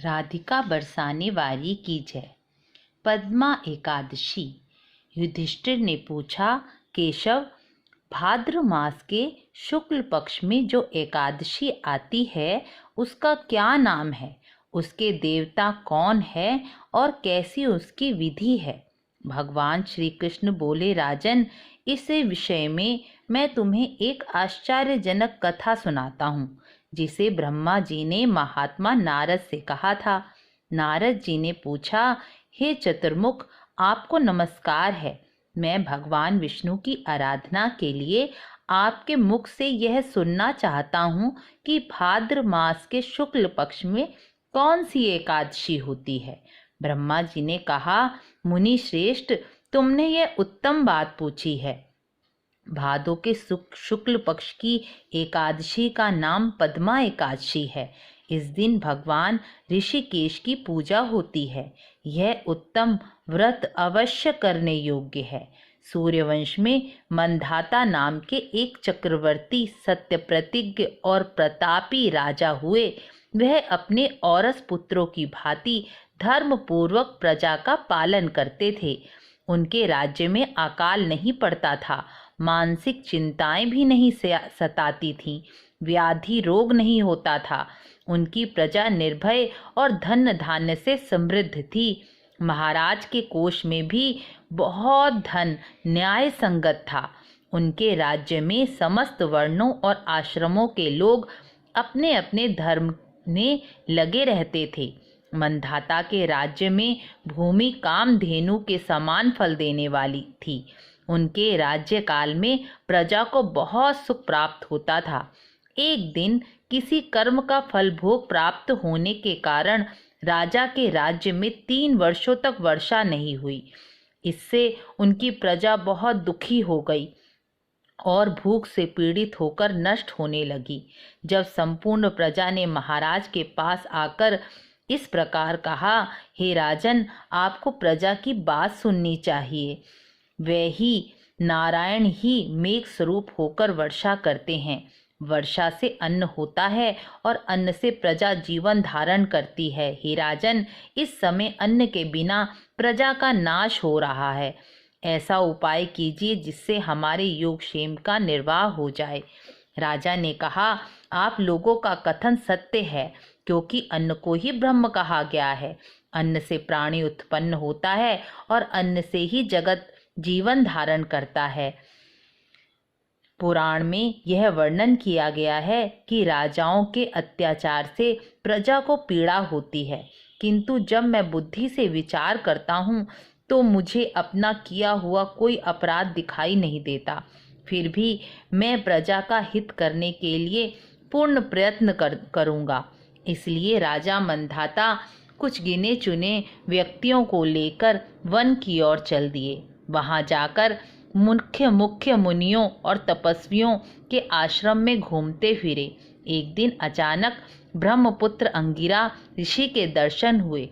राधिका बरसाने वाली की जय। पद्मा एकादशी। युधिष्ठिर ने पूछा, केशव, भाद्र मास के शुक्ल पक्ष में जो एकादशी आती है उसका क्या नाम है? उसके देवता कौन है और कैसी उसकी विधि है? भगवान श्री कृष्ण बोले, राजन, इस विषय में मैं तुम्हें एक आश्चर्यजनक कथा सुनाता हूँ, जिसे ब्रह्मा जी ने महात्मा नारद से कहा था। नारद जी ने पूछा, हे चतुर्मुख, आपको नमस्कार है। मैं भगवान विष्णु की आराधना के लिए आपके मुख से यह सुनना चाहता हूँ कि भाद्र मास के शुक्ल पक्ष में कौन सी एकादशी होती है। ब्रह्मा जी ने कहा, मुनि श्रेष्ठ, तुमने यह उत्तम बात पूछी है। भादो के शुक्ल पक्ष की एकादशी का नाम पद्मा एकादशी है। इस दिन भगवान ऋषिकेश की पूजा होती है। यह उत्तम व्रत अवश्य करने योग्य है। सूर्यवंश में मंधाता नाम के एक चक्रवर्ती सत्यप्रतिज्ञ और प्रतापी राजा हुए। वह अपने औरस पुत्रों की भांति धर्म पूर्वक प्रजा का पालन करते थे। उनके राज्य में अकाल नहीं पड़ता था, मानसिक चिंताएं भी नहीं सताती थीं, व्याधि रोग नहीं होता था। उनकी प्रजा निर्भय और धन धान्य से समृद्ध थी। महाराज के कोष में भी बहुत धन न्याय संगत था। उनके राज्य में समस्त वर्णों और आश्रमों के लोग अपने अपने धर्म में लगे रहते थे। मंधाता के राज्य में भूमि कामधेनु के समान फल देने वाली थी। उनके राज्य काल में प्रजा को बहुत सुख प्राप्त होता था। एक दिन किसी कर्म का फल भोग प्राप्त होने के कारण राजा के राज्य में 3 वर्षों तक वर्षा नहीं हुई। इससे उनकी प्रजा बहुत दुखी हो गई और भूख से पीड़ित होकर नष्ट होने लगी। जब संपूर्ण प्रजा ने महाराज के पास आकर इस प्रकार कहा, हे राजन, आपको प्रजा की बात सुननी चाहिए। वे ही नारायण ही मेघ स्वरूप होकर वर्षा करते हैं। वर्षा से अन्न होता है और अन्न से प्रजा जीवन धारण करती है। हे राजन, इस समय अन्न के बिना प्रजा का नाश हो रहा है। ऐसा उपाय कीजिए जिससे हमारे योगक्षेम का निर्वाह हो जाए। राजा ने कहा, आप लोगों का कथन सत्य है, क्योंकि अन्न को ही ब्रह्म कहा गया है। अन्न से प्राणी उत्पन्न होता है और अन्न से ही जगत जीवन धारण करता है। पुराण में यह वर्णन किया गया है कि राजाओं के अत्याचार से प्रजा को पीड़ा होती है, किंतु जब मैं बुद्धि से विचार करता हूँ तो मुझे अपना किया हुआ कोई अपराध दिखाई नहीं देता। फिर भी मैं प्रजा का हित करने के लिए पूर्ण प्रयत्न करूँगा। इसलिए राजा मंधाता कुछ गिने चुने व्यक्तियों को लेकर वन की ओर चल दिए। वहां जाकर मुख्य मुनियों और तपस्वियों के आश्रम में घूमते फिरे। एक दिन अचानक ब्रह्मपुत्र अंगिरा ऋषि के दर्शन हुए।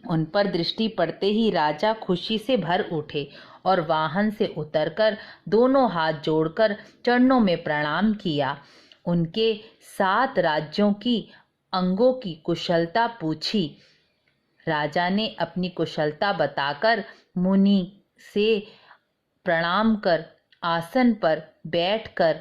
उन पर दृष्टि पड़ते ही राजा खुशी से भर उठे और वाहन से उतरकर दोनों हाथ जोड़कर चरणों में प्रणाम किया। उनके 7 राज्यों की अंगों की कुशलता पूछी। राजा ने अपनी कुशलता बताकर मुनि से प्रणाम कर आसन पर बैठकर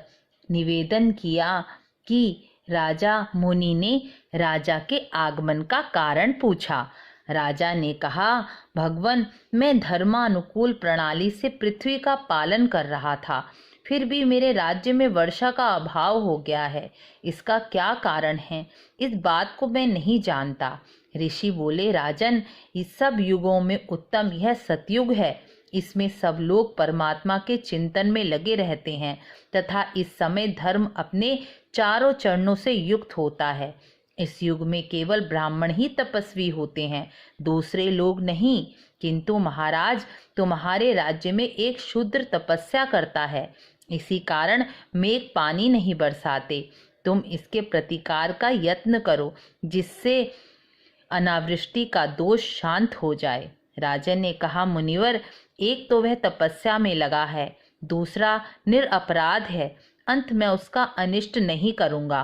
निवेदन किया कि राजा मुनि ने राजा के आगमन का कारण पूछा। राजा ने कहा, भगवन, मैं धर्मानुकूल प्रणाली से पृथ्वी का पालन कर रहा था, फिर भी मेरे राज्य में वर्षा का अभाव हो गया है। इसका क्या कारण है, इस बात को मैं नहीं जानता। ऋषि बोले, राजन, इस सब युगों में उत्तम यह सतयुग है। इसमें सब लोग परमात्मा के चिंतन में लगे रहते हैं तथा इस समय धर्म अपने चारों चरणों से युक्त होता है। इस युग में केवल ब्राह्मण ही तपस्वी होते हैं, दूसरे लोग नहीं। किंतु महाराज, तुम्हारे राज्य में एक शूद्र तपस्या करता है, इसी कारण मेघ पानी नहीं बरसाते। तुम इसके प्रतिकार का यत्न करो, जिससे अनावृष्टि का दोष शांत हो जाए। राजन ने कहा, मुनिवर, एक तो वह तपस्या में लगा है, दूसरा निरपराध है। अंत में उसका अनिष्ट नहीं करूँगा।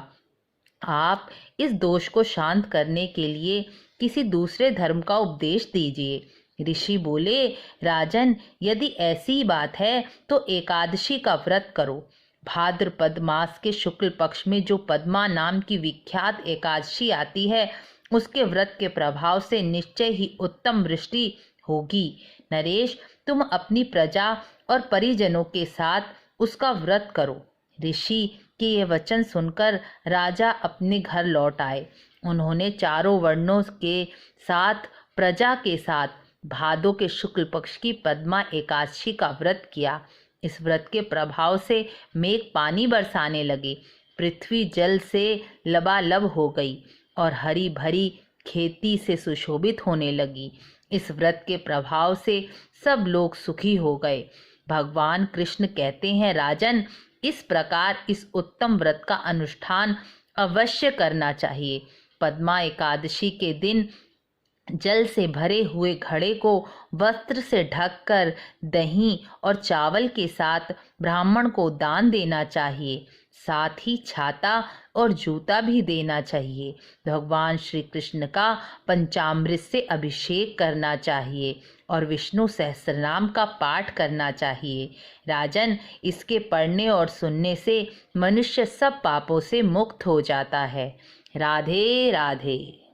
आप इस दोष को शांत करने के लिए किसी दूसरे धर्म का उपदेश दीजिए। ऋषि बोले, राजन, यदि ऐसी बात है तो एकादशी का व्रत करो। भाद्रपद मास के शुक्ल पक्ष में जो पद्मा नाम की विख्यात एकादशी आती है, उसके व्रत के प्रभाव से निश्चय ही उत्तम वृष्टि होगी। नरेश, तुम अपनी प्रजा और परिजनों के साथ उसका व्रत करो। ऋषि के ये वचन सुनकर राजा अपने घर लौट आए। उन्होंने चारों वर्णों के साथ प्रजा के साथ भादों के शुक्ल पक्ष की पद्मा एकादशी का व्रत किया। इस व्रत के प्रभाव से मेघ पानी बरसाने लगे, पृथ्वी जल से लबालब हो गई और हरी भरी खेती से सुशोभित होने लगी। इस व्रत के प्रभाव से सब लोग सुखी हो गए। भगवान कृष्ण कहते हैं, राजन, इस प्रकार इस उत्तम व्रत का अनुष्ठान अवश्य करना चाहिए। पद्मा एकादशी के दिन जल से भरे हुए घड़े को वस्त्र से ढककर दही और चावल के साथ ब्राह्मण को दान देना चाहिए। साथ ही छाता और जूता भी देना चाहिए। भगवान श्री कृष्ण का पंचामृत से अभिषेक करना चाहिए और विष्णु सहस्रनाम का पाठ करना चाहिए। राजन, इसके पढ़ने और सुनने से मनुष्य सब पापों से मुक्त हो जाता है। राधे राधे।